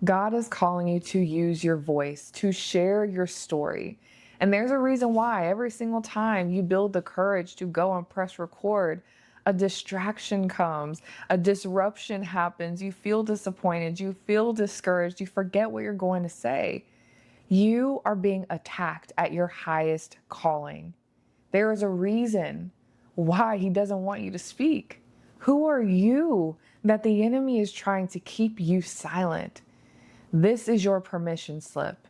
God is calling you to use your voice, to share your story. And there's a reason why every single time you build the courage to go and press record, a distraction comes, a disruption happens, you feel disappointed, you feel discouraged, you forget what you're going to say. You are being attacked at your highest calling. There is a reason why he doesn't want you to speak. Who are you that the enemy is trying to keep you silent? This is your permission slip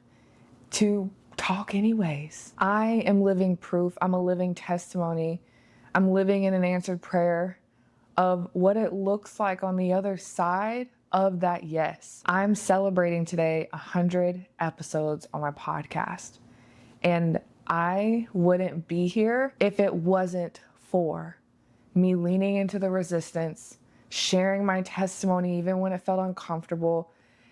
to talk anyways. I am living proof. I'm a living testimony. I'm living in an answered prayer of what it looks like on the other side of that yes. I'm celebrating today 100 episodes on my podcast. And I wouldn't be here if it wasn't for me leaning into the resistance, sharing my testimony even when it felt uncomfortable,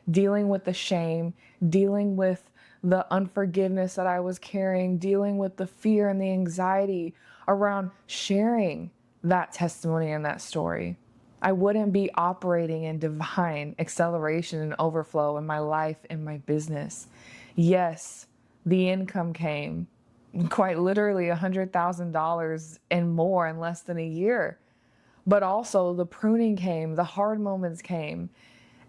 dealing with the shame, dealing with the unforgiveness that I was carrying, dealing with the fear and the anxiety around sharing that testimony and that story. I wouldn't be operating in divine acceleration and overflow in my life, in my business. Yes, the income came, quite literally $100,000 and more in less than a year. But also the pruning came, the hard moments came.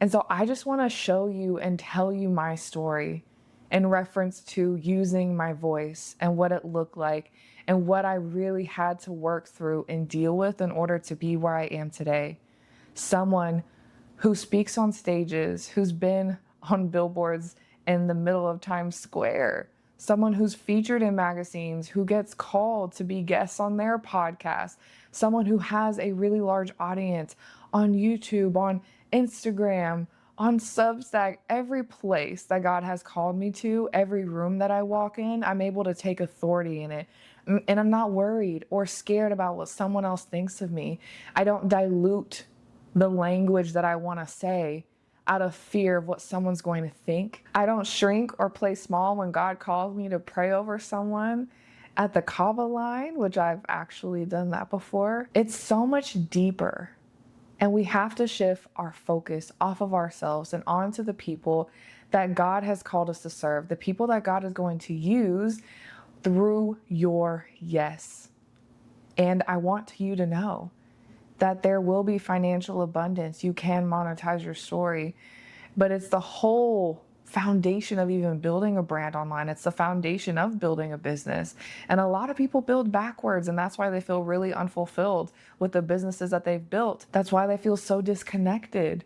And so I just want to show you and tell you my story in reference to using my voice and what it looked like and what I really had to work through and deal with in order to be where I am today. Someone who speaks on stages, who's been on billboards in the middle of Times Square, someone who's featured in magazines, who gets called to be guests on their podcast, someone who has a really large audience on YouTube, on Instagram, on Substack, every place that God has called me to, every room that I walk in, I'm able to take authority in it. And I'm not worried or scared about what someone else thinks of me. I don't dilute the language that I want to say out of fear of what someone's going to think. I don't shrink or play small when God calls me to pray over someone at the Kava line, which I've actually done that before. It's so much deeper. And we have to shift our focus off of ourselves and onto the people that God has called us to serve, the people that God is going to use through your yes. And I want you to know that there will be financial abundance. You can monetize your story, but it's the whole foundation of even building a brand online. It's the foundation of building a business. And a lot of people build backwards, and that's why they feel really unfulfilled with the businesses that they've built. That's why they feel so disconnected.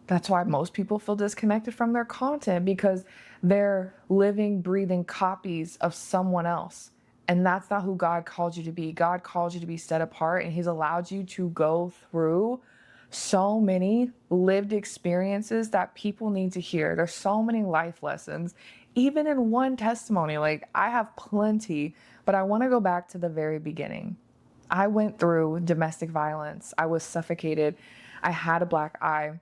That's why most people feel disconnected from their content, because they're living, breathing copies of someone else. And that's not who God called you to be. God called you to be set apart, and he's allowed you to go through so many lived experiences that people need to hear. There's so many life lessons, even in one testimony. Like, I have plenty, but I want to go back to the very beginning. I went through domestic violence. I was suffocated. I had a black eye.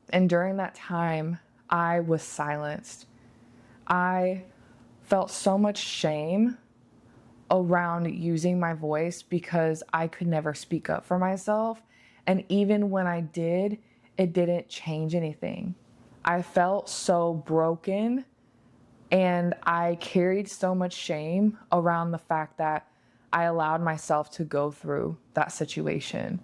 And during that time, I was silenced. I felt so much shame around using my voice because I could never speak up for myself. And even when I did, it didn't change anything. I felt so broken, and I carried so much shame around the fact that I allowed myself to go through that situation.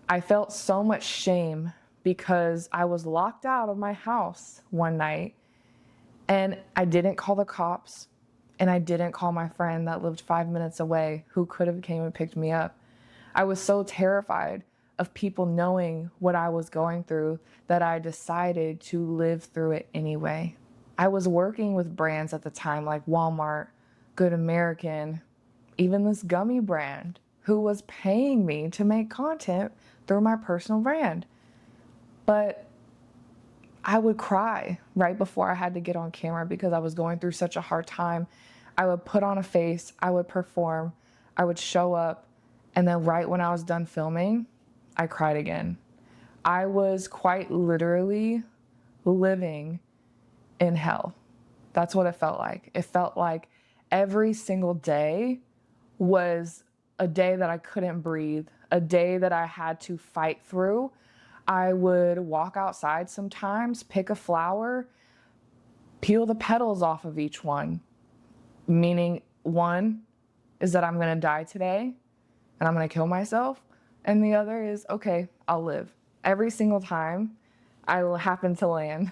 I felt so much shame because I was locked out of my house one night, and I didn't call the cops. And I didn't call my friend that lived 5 minutes away who could have came and picked me up. I was so terrified of people knowing what I was going through that I decided to live through it anyway. I was working with brands at the time like Walmart, Good American, even this gummy brand who was paying me to make content through my personal brand. But I would cry right before I had to get on camera because I was going through such a hard time. I would put on a face, I would perform, I would show up, and then right when I was done filming, I cried again. I was quite literally living in hell. That's what it felt like. It felt like every single day was a day that I couldn't breathe, a day that I had to fight through. I would walk outside sometimes, pick a flower, peel the petals off of each one, meaning one is that I'm going to die today and I'm going to kill myself. And the other is, okay, I'll live. Every single time I will happen to land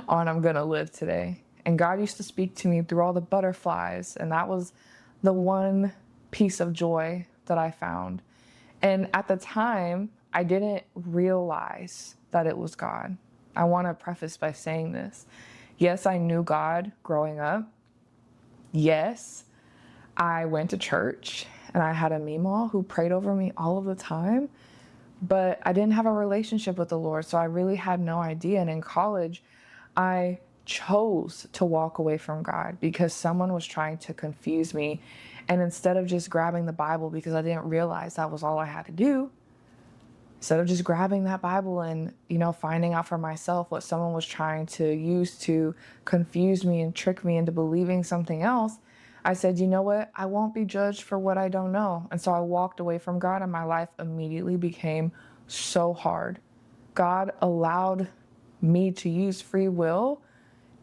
on I'm going to live today. And God used to speak to me through all the butterflies. And that was the one piece of joy that I found. And at the time, I didn't realize that it was God. I want to preface by saying this. Yes, I knew God growing up. Yes, I went to church and I had a Meemaw who prayed over me all of the time, but I didn't have a relationship with the Lord, so I really had no idea. And in college, I chose to walk away from God because someone was trying to confuse me. And instead of just grabbing the Bible, because I didn't realize that was all I had to do, instead of just grabbing that Bible and, finding out for myself what someone was trying to use to confuse me and trick me into believing something else, I said, you know what? I won't be judged for what I don't know. And so I walked away from God, and my life immediately became so hard. God allowed me to use free will,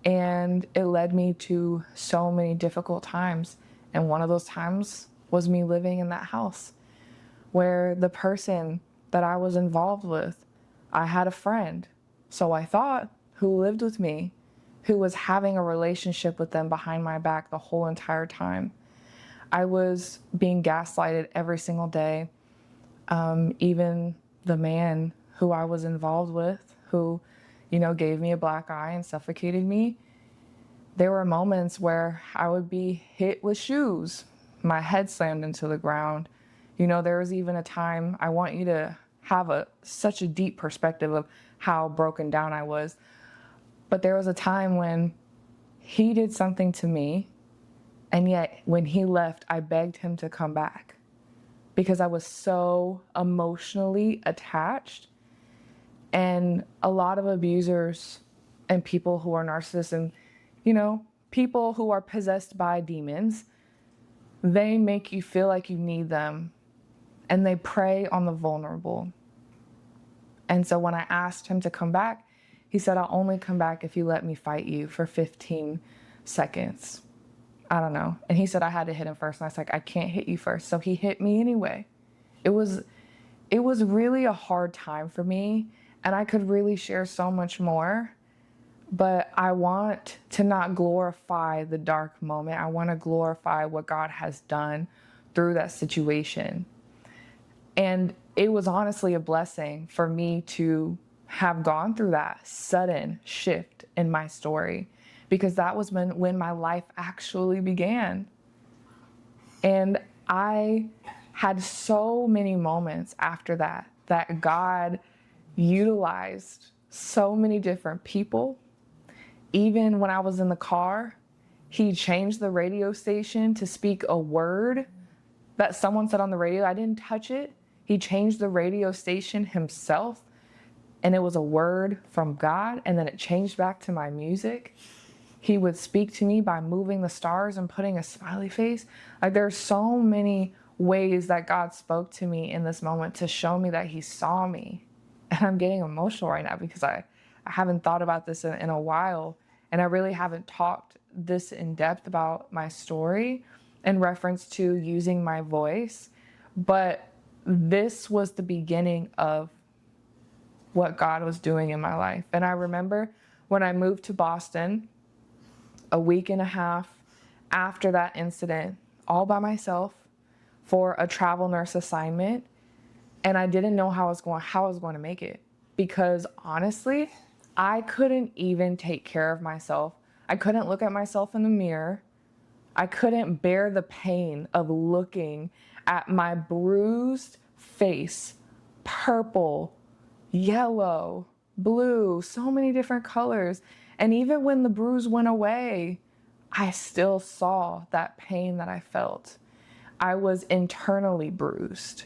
and it led me to so many difficult times. And one of those times was me living in that house where the person that I was involved with, I had a friend, so I thought, who lived with me, who was having a relationship with them behind my back the whole entire time. I was being gaslighted every single day. Even the man who I was involved with, who, gave me a black eye and suffocated me, there were moments where I would be hit with shoes, my head slammed into the ground. There was even a time, I want you to have such a deep perspective of how broken down I was. But there was a time when he did something to me, and yet when he left, I begged him to come back because I was so emotionally attached. And a lot of abusers and people who are narcissists and, people who are possessed by demons, they make you feel like you need them, and they prey on the vulnerable. And so when I asked him to come back, he said, I'll only come back if you let me fight you for 15 seconds. I don't know. And he said I had to hit him first. And I was like, I can't hit you first. So he hit me anyway. It was really a hard time for me. And I could really share so much more. But I want to not glorify the dark moment. I want to glorify what God has done through that situation. And it was honestly a blessing for me to have gone through that sudden shift in my story, because that was when my life actually began. And I had so many moments after that God utilized so many different people. Even when I was in the car, he changed the radio station to speak a word that someone said on the radio. I didn't touch it. He changed the radio station himself, and it was a word from God, and then it changed back to my music. He would speak to me by moving the stars and putting a smiley face. Like, there's so many ways that God spoke to me in this moment to show me that he saw me. And I'm getting emotional right now because I haven't thought about this in a while, and I really haven't talked this in depth about my story in reference to using my voice. But this was the beginning of what God was doing in my life. And I remember when I moved to Boston a week and a half after that incident, all by myself for a travel nurse assignment. And I didn't know how I was going to make it, because honestly, I couldn't even take care of myself. I couldn't look at myself in the mirror. I couldn't bear the pain of looking at my bruised face, purple, yellow, blue, so many different colors. And even when the bruise went away, I still saw that pain that I felt. I was internally bruised,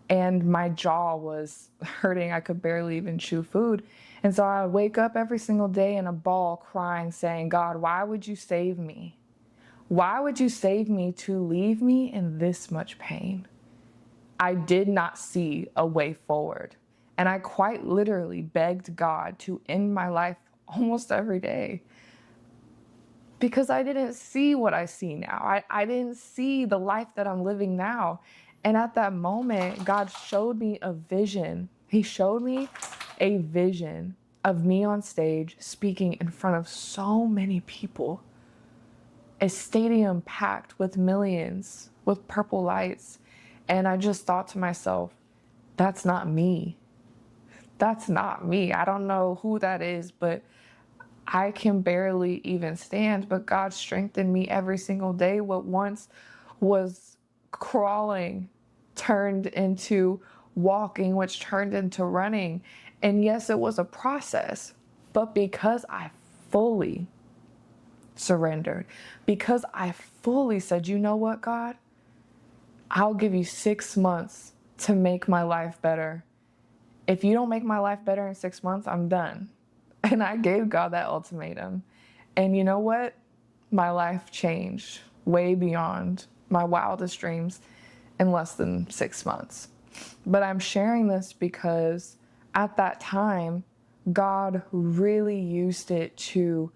and my jaw was hurting. I could barely even chew food. And so I would wake up every single day in a ball crying, saying, God, why would you save me? Why would you save me to leave me in this much pain? I did not see a way forward. And I quite literally begged God to end my life almost every day because I didn't see what I see now. I didn't see the life that I'm living now. And at that moment, God showed me a vision. He showed me a vision of me on stage speaking in front of so many people, a stadium packed with millions, with purple lights. And I just thought to myself, that's not me. That's not me. I don't know who that is, but I can barely even stand. But God strengthened me every single day. What once was crawling turned into walking, which turned into running. And yes, it was a process, but because I fully surrendered, because I fully said, you know what, God, I'll give you 6 months to make my life better. If you don't make my life better in 6 months, I'm done. And I gave God that ultimatum. And you know what? My life changed way beyond my wildest dreams in less than 6 months. But I'm sharing this because at that time, God really used it to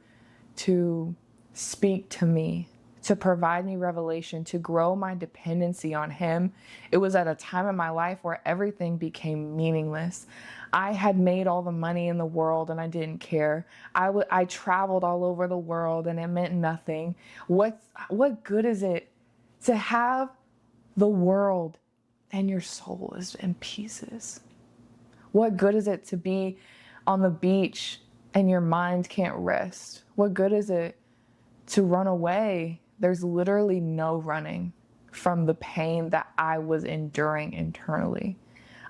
speak to me, to provide me revelation, to grow my dependency on Him. It was at a time in my life where everything became meaningless. I had made all the money in the world and I didn't care. I traveled all over the world and it meant nothing. What good is it to have the world and your soul is in pieces? What good is it to be on the beach and your mind can't rest? What good is it to run away? There's literally no running from the pain that I was enduring internally.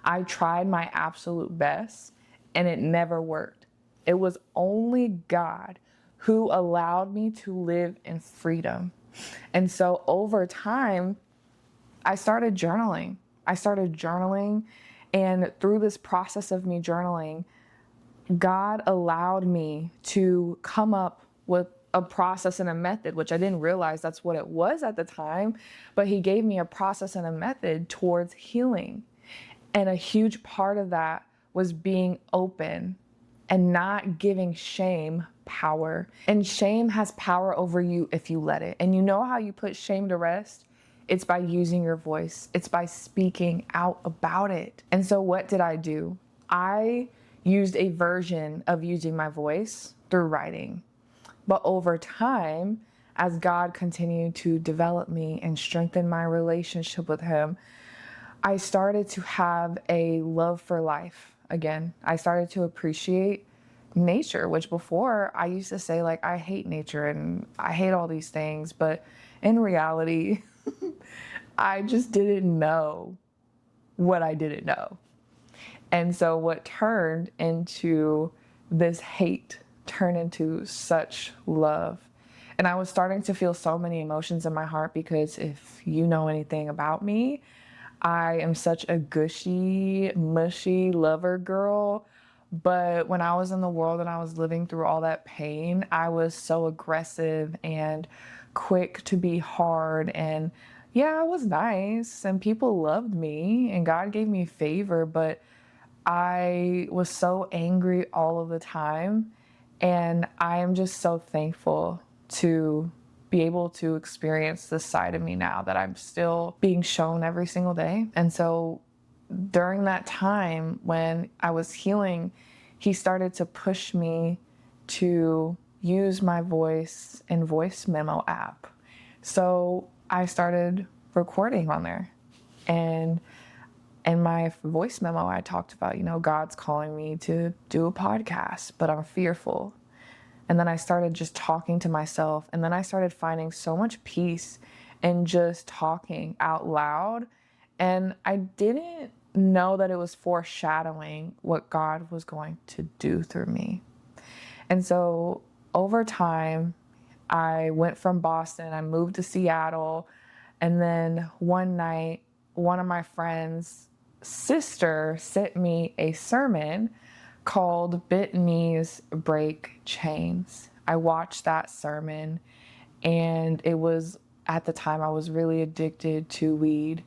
I tried my absolute best and it never worked. It was only God who allowed me to live in freedom. And so over time, I started journaling. And through this process of me journaling, God allowed me to come up with a process and a method, which I didn't realize that's what it was at the time, but He gave me a process and a method towards healing. And a huge part of that was being open and not giving shame power. And shame has power over you if you let it. And you know how you put shame to rest? It's by using your voice. It's by speaking out about it. And so what did I do? I used a version of using my voice through writing. But over time, as God continued to develop me and strengthen my relationship with Him, I started to have a love for life again. I started to appreciate nature, which before I used to say, like, I hate nature and I hate all these things. But in reality, I just didn't know what I didn't know. And so what turned into this hate turned into such love. And I was starting to feel so many emotions in my heart because if you know anything about me, I am such a gushy, mushy lover girl. But when I was in the world and I was living through all that pain, I was so aggressive and quick to be hard. And yeah, I was nice and people loved me and God gave me favor, but I was so angry all of the time. And I am just so thankful to be able to experience this side of me now that I'm still being shown every single day. And so during that time when I was healing, He started to push me to use my voice in voice memo app. So I started recording on there. And in my voice memo, I talked about, God's calling me to do a podcast, but I'm fearful. And then I started just talking to myself. And then I started finding so much peace in just talking out loud. And I didn't know that it was foreshadowing what God was going to do through me. And so over time, I went from Boston, I moved to Seattle. And then one night, one of my friends' sister sent me a sermon called Bent Knees Break Chains. I watched that sermon and it was, at the time, I was really addicted to weed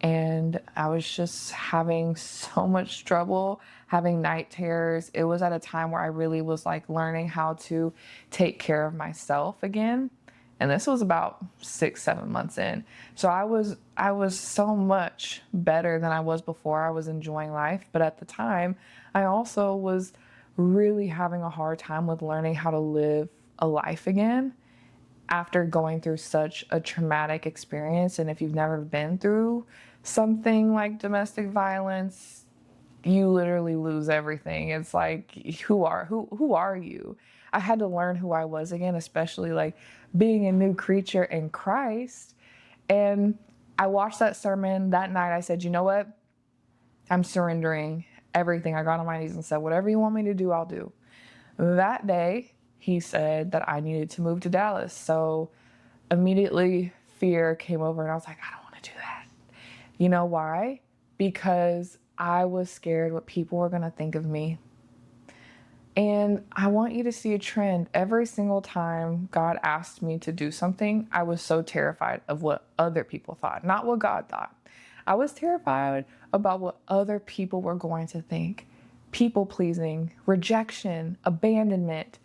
and I was just having so much trouble having night terrors. It was at a time where I really was like learning how to take care of myself again. And this was about 6, 7 months in. So I was so much better than I was before. I was enjoying life. But at the time, I also was really having a hard time with learning how to live a life again after going through such a traumatic experience. And if you've never been through something like domestic violence, you literally lose everything. It's like, who are you? I had to learn who I was again, especially like being a new creature in Christ. And I watched that sermon that night. I said, you know what? I'm surrendering everything. I got on my knees and said, whatever you want me to do, I'll do. That day, he said that I needed to move to Dallas. So immediately fear came over and I was like, I don't want to do that. You know why? Because I was scared what people were going to think of me. And I want you to see a trend. Every single time God asked me to do something, I was so terrified of what other people thought, not what God thought. I was terrified about what other people were going to think. People pleasing, rejection, abandonment,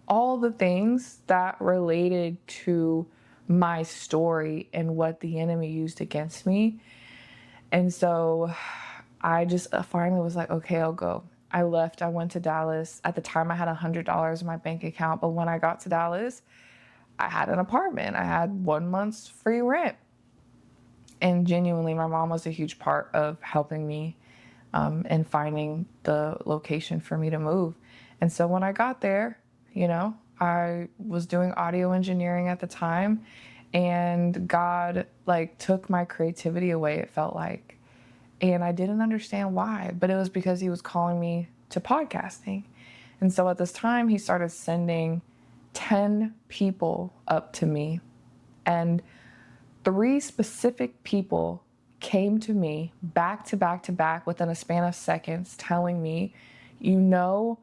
all the things that related to my story and what the enemy used against me. And so I just finally was like, okay, I'll go. I left. I went to Dallas. At the time, I had $100 in my bank account. But when I got to Dallas, I had an apartment. I had 1 month's free rent. And genuinely, my mom was a huge part of helping me and finding the location for me to move. And so when I got there, I was doing audio engineering at the time, and God like took my creativity away, it felt like. And I didn't understand why, but it was because he was calling me to podcasting. And so at this time, he started sending 10 people up to me. And 3 specific people came to me back to back to back within a span of seconds telling me, you know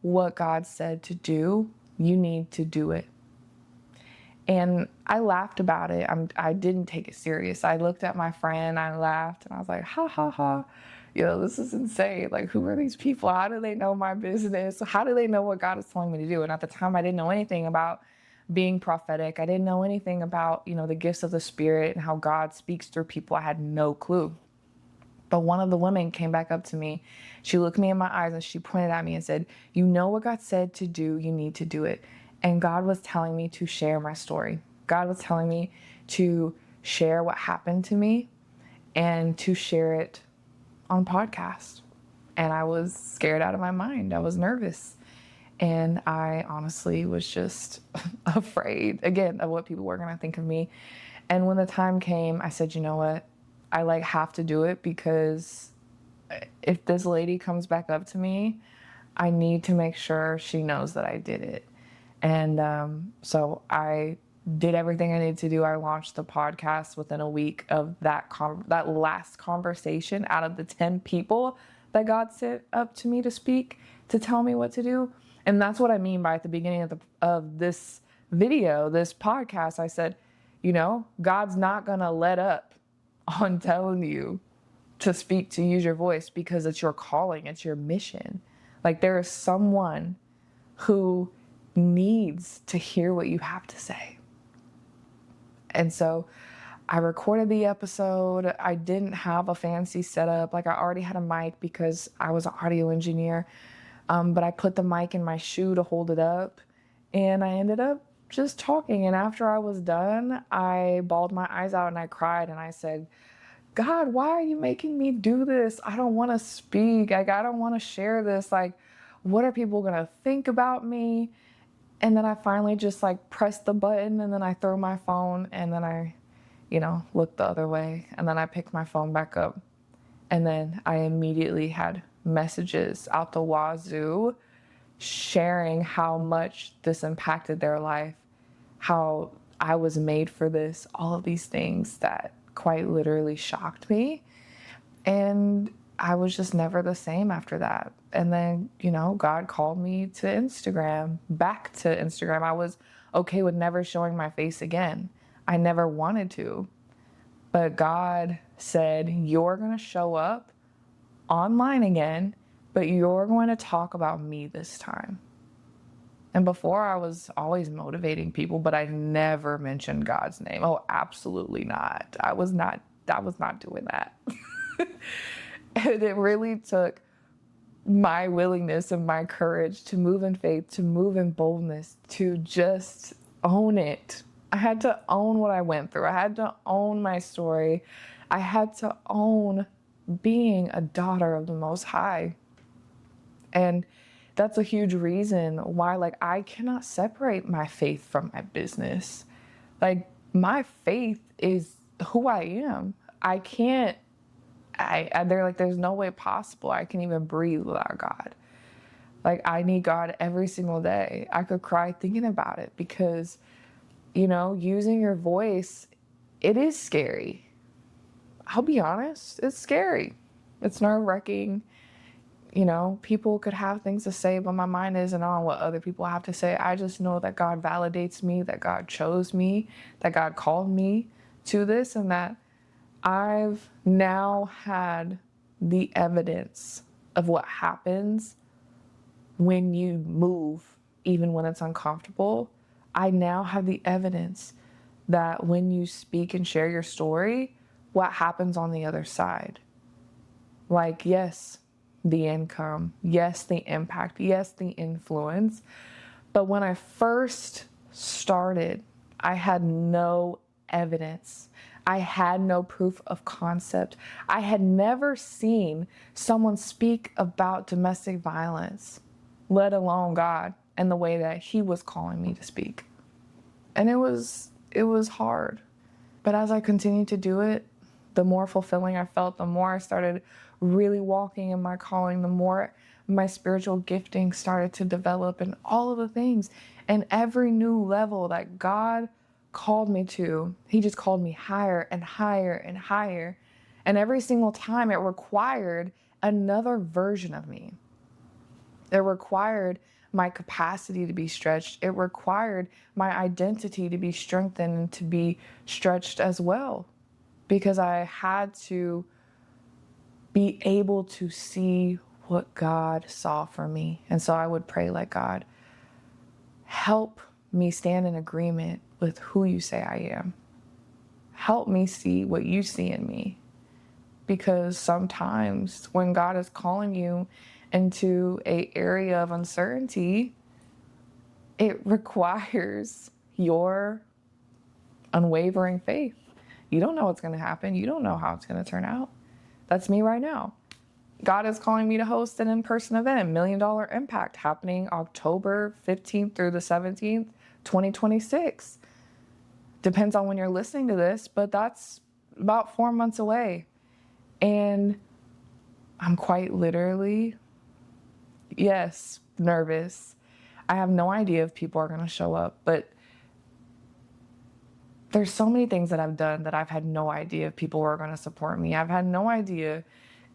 what God said to do, you need to do it. And I laughed about it. I didn't take it serious. I looked at my friend, I laughed, and I was like, ha, ha, ha. This is insane. Like, who are these people? How do they know my business? How do they know what God is telling me to do? And at the time, I didn't know anything about being prophetic. I didn't know anything about, the gifts of the Spirit and how God speaks through people. I had no clue. But one of the women came back up to me. She looked me in my eyes and she pointed at me and said, you know what God said to do, you need to do it. And God was telling me to share my story. God was telling me to share what happened to me and to share it on podcast. And I was scared out of my mind. I was nervous. And I honestly was just afraid, again, of what people were going to think of me. And when the time came, I said, you know what? I have to do it, because if this lady comes back up to me, I need to make sure she knows that I did it. And so I did everything I needed to do. I launched the podcast within a week of that last conversation. Out of the 10 people that God sent up to me to speak, to tell me what to do. And that's what I mean by, at the beginning of this video, this podcast, I said, God's not going to let up on telling you to speak, to use your voice, because it's your calling, it's your mission. Like, there is someone who needs to hear what you have to say. And so I recorded the episode. I didn't have a fancy setup. Like, I already had a mic because I was an audio engineer. But I put the mic in my shoe to hold it up, and I ended up just talking. And after I was done, I bawled my eyes out and I cried and I said, God, why are you making me do this? I don't want to speak. Like, I don't want to share this. Like, what are people going to think about me? And then I finally just pressed the button, and then I threw my phone, and then I, looked the other way, and then I picked my phone back up. And then I immediately had messages out the wazoo sharing how much this impacted their life, how I was made for this, all of these things that quite literally shocked me. And I was just never the same after that. And then, God called me to Instagram, back to Instagram. I was okay with never showing my face again. I never wanted to. But God said, you're going to show up online again but you're going to talk about me this time. And before, I was always motivating people, but I never mentioned God's name. Oh, absolutely not. I was not doing that. And it really took my willingness and my courage to move in faith, to move in boldness, to just own it. I had to own what I went through. I had to own my story. I had to own being a daughter of the Most High. And that's a huge reason why, like, I cannot separate my faith from my business. Like, my faith is who I am. I can't, they're like, there's no way possible I can even breathe without God. Like, I need God every single day. I could cry thinking about it because, using your voice, it is scary. I'll be honest, it's scary. It's nerve-wracking. People could have things to say, but my mind isn't on what other people have to say. I just know that God validates me, that God chose me, that God called me to this, and that I've now had the evidence of what happens when you move, even when it's uncomfortable. I now have the evidence that when you speak and share your story, what happens on the other side. Like, yes, the income, yes, the impact, yes, the influence. But when I first started, I had no evidence. I had no proof of concept. I had never seen someone speak about domestic violence, let alone God and the way that He was calling me to speak. And it was hard. But as I continued to do it, the more fulfilling I felt, the more I started really walking in my calling, the more my spiritual gifting started to develop, and all of the things. And every new level that God called me to, He just called me higher and higher and higher. And every single time it required another version of me. It required my capacity to be stretched. It required my identity to be strengthened and to be stretched as well, because I had to be able to see what God saw for me. And so I would pray, like, God, help me stand in agreement with who you say I am. Help me see what you see in me. Because sometimes when God is calling you into an area of uncertainty, it requires your unwavering faith. You don't know what's going to happen. You don't know how it's going to turn out. That's me right now. God is calling me to host an in-person event, $1 Million Impact, happening October 15th through the 17th, 2026. Depends on when you're listening to this, but that's about 4 months away. And I'm quite literally, yes, nervous. I have no idea if people are going to show up, but there's so many things that I've done that I've had no idea if people were going to support me. I've had no idea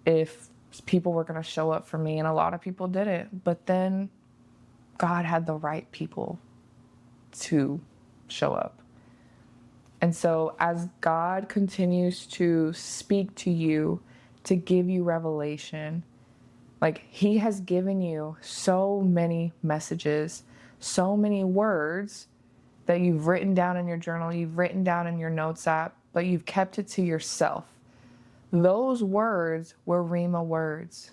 if people were going to show up for me, and a lot of people didn't. But then God had the right people to show up. And so as God continues to speak to you, to give you revelation, like, He has given you so many messages, so many words that you've written down in your journal, you've written down in your notes app, but you've kept it to yourself. Those words were Rhema words,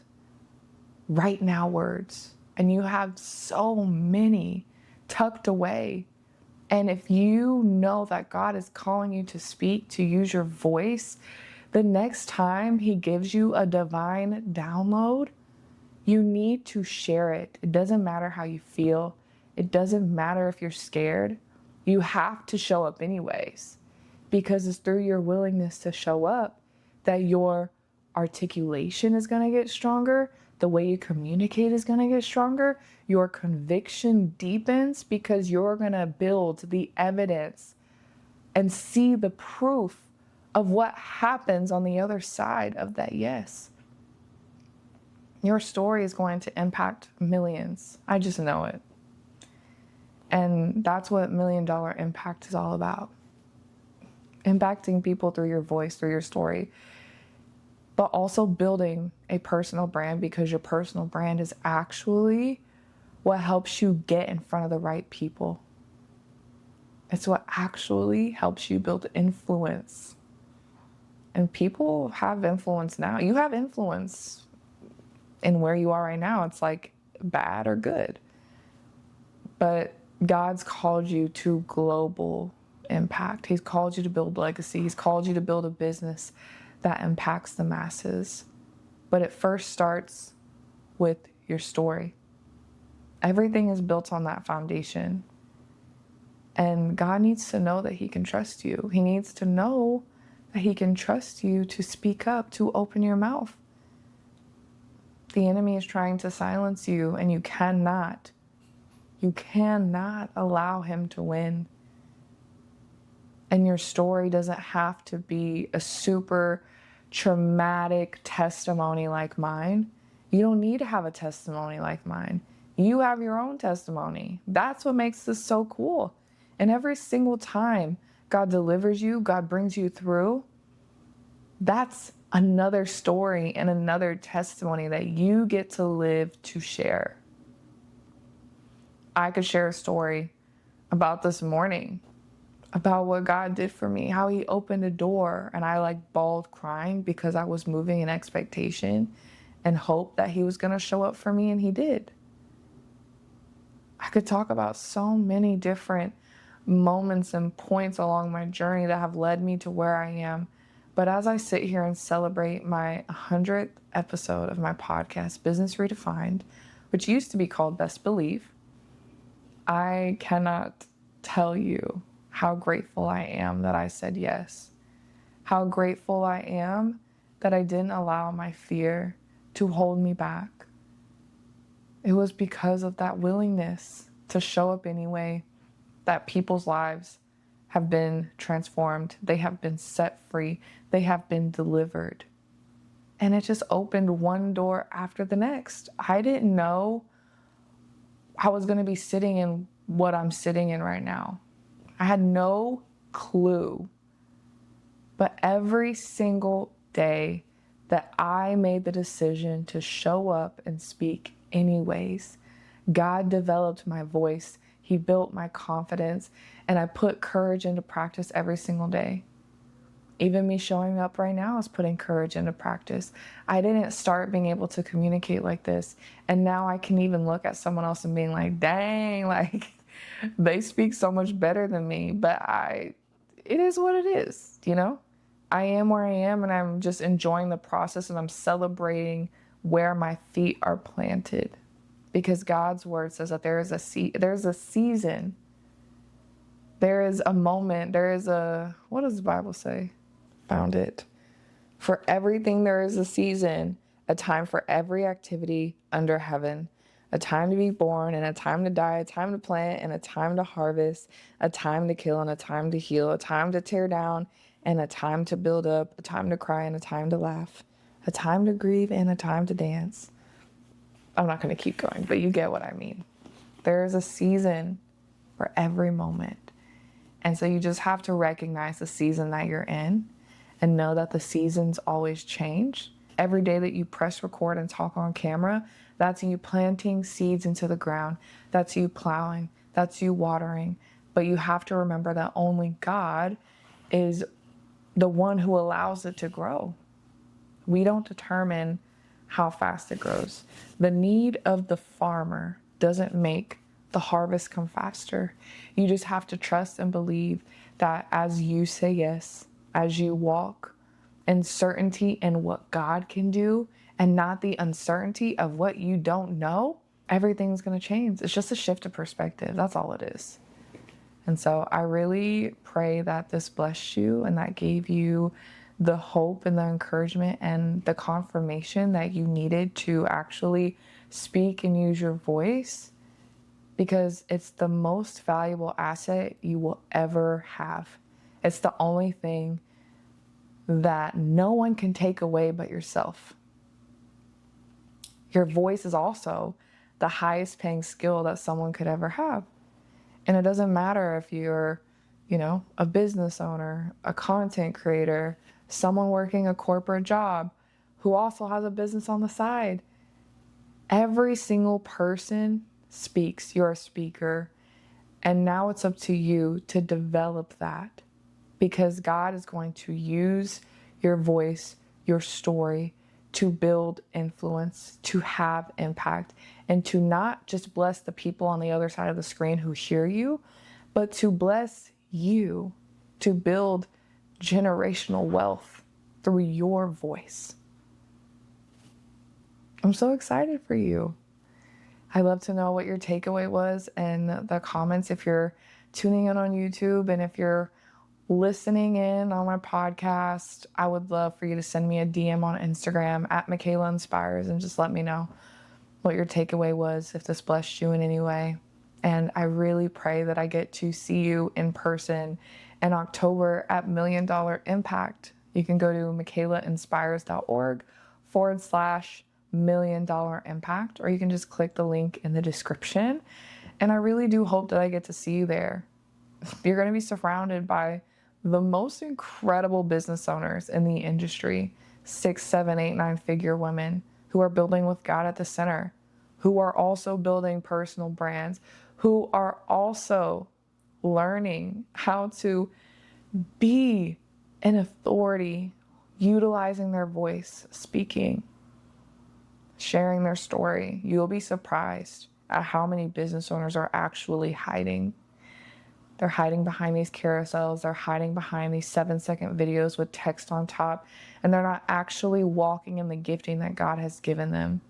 right now words. And you have so many tucked away. And if you know that God is calling you to speak, to use your voice, the next time He gives you a divine download, you need to share it. It doesn't matter how you feel. It doesn't matter if you're scared. You have to show up anyways, because it's through your willingness to show up that your articulation is going to get stronger. The way you communicate is going to get stronger. Your conviction deepens because you're going to build the evidence and see the proof of what happens on the other side of that yes. Your story is going to impact millions. I just know it. And that's what $1 Million Impact is all about. Impacting people through your voice, through your story. but also building a personal brand, because your personal brand is actually what helps you get in front of the right people. It's what actually helps you build influence. And people have influence now. You have influence in where you are right now. It's like bad or good. But God's called you to global impact. He's called you to build legacy. He's called you to build a business that impacts the masses. But it first starts with your story. Everything is built on that foundation. And God needs to know that He can trust you. He needs to know that He can trust you to speak up, to open your mouth. The enemy is trying to silence you, and you cannot allow him to win. And your story doesn't have to be a super traumatic testimony like mine. You don't need to have a testimony like mine. You have your own testimony. That's what makes this so cool. And every single time God delivers you, God brings you through, that's another story and another testimony that you get to live to share. I could share a story about this morning, about what God did for me, how He opened a door, and I like bawled crying because I was moving in expectation and hope that He was going to show up for me, and He did. I could talk about so many different moments and points along my journey that have led me to where I am. But as I sit here and celebrate my 100th episode of my podcast, Business Redefined, which used to be called Best Believe, I cannot tell you how grateful I am that I said yes. How grateful I am that I didn't allow my fear to hold me back. It was because of that willingness to show up anyway that people's lives have been transformed. They have been set free. They have been delivered. And it just opened one door after the next. I didn't know I was going to be sitting in what I'm sitting in right now. I had no clue. But every single day that I made the decision to show up and speak anyways, God developed my voice. He built my confidence, and I put courage into practice every single day. Even me showing up right now is putting courage into practice. I didn't start being able to communicate like this, and now I can even look at someone else and being like, dang, like they speak so much better than me. But it is what it is, you know? I am where I am, and I'm just enjoying the process, and I'm celebrating where my feet are planted. Because God's word says that there's a season, there is a moment, what does the Bible say? Found it. For everything there is a season, a time for every activity under heaven, a time to be born and a time to die, a time to plant and a time to harvest, a time to kill and a time to heal, a time to tear down and a time to build up, a time to cry and a time to laugh, a time to grieve and a time to dance. I'm not going to keep going, but you get what I mean. There is a season for every moment. And so you just have to recognize the season that you're in and know that the seasons always change. Every day that you press record and talk on camera, that's you planting seeds into the ground. That's you plowing. That's you watering. But you have to remember that only God is the one who allows it to grow. We don't determine how fast it grows. The need of the farmer doesn't make the harvest come faster. You just have to trust and believe that as you say yes, as you walk in certainty in what God can do and not the uncertainty of what you don't know, everything's going to change. It's just a shift of perspective. That's all it is. And so I really pray that this blessed you and that gave you the hope and the encouragement and the confirmation that you needed to actually speak and use your voice, because it's the most valuable asset you will ever have. It's the only thing that no one can take away but yourself. Your voice is also the highest paying skill that someone could ever have. And it doesn't matter if you're, a business owner, a content creator, someone working a corporate job, who also has a business on the side. Every single person speaks. You're a speaker. And now it's up to you to develop that, because God is going to use your voice, your story, to build influence, to have impact, and to not just bless the people on the other side of the screen who hear you, but to bless you, to build generational wealth through your voice. I'm so excited for you. I'd love to know what your takeaway was in the comments if you're tuning in on YouTube, and if you're listening in on my podcast. I would love for you to send me a DM on Instagram at Mikaela Inspires and just let me know what your takeaway was, if this blessed you in any way. And I really pray that I get to see you in person in October at Million Dollar Impact. You can go to mikaelainspires.org/$1 million impact, or you can just click the link in the description. And I really do hope that I get to see you there. You're going to be surrounded by the most incredible business owners in the industry, 6, 7, 8, 9-figure women who are building with God at the center, who are also building personal brands, who are also learning how to be an authority, utilizing their voice, speaking, sharing their story. You'll be surprised at how many business owners are actually hiding. They're hiding behind these carousels. They're hiding behind these 7-second videos with text on top. And they're not actually walking in the gifting that God has given them.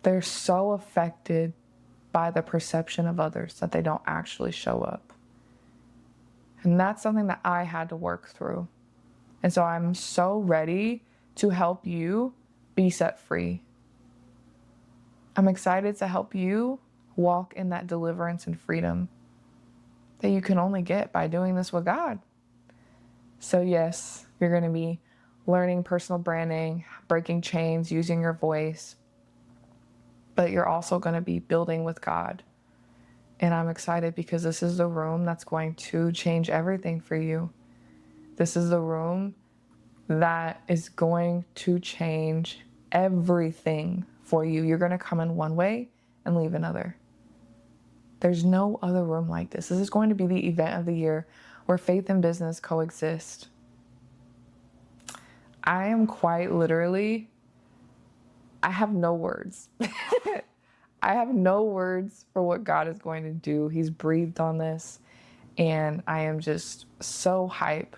They're so affected by the perception of others that they don't actually show up. And that's something that I had to work through. And so I'm so ready to help you be set free. I'm excited to help you walk in that deliverance and freedom that you can only get by doing this with God. So yes, you're going to be learning personal branding, breaking chains, using your voice, but you're also going to be building with God. And I'm excited because this is the room that's going to change everything for you. This is the room that is going to change everything for you. You're going to come in one way and leave another. There's no other room like this. This is going to be the event of the year where faith and business coexist. I am quite literally, I have no words. I have no words for what God is going to do. He's breathed on this, and I am just so hype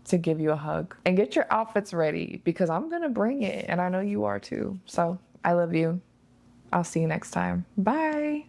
to give you a hug. And get your outfits ready, because I'm going to bring it, and I know you are too. So I love you. I'll see you next time. Bye.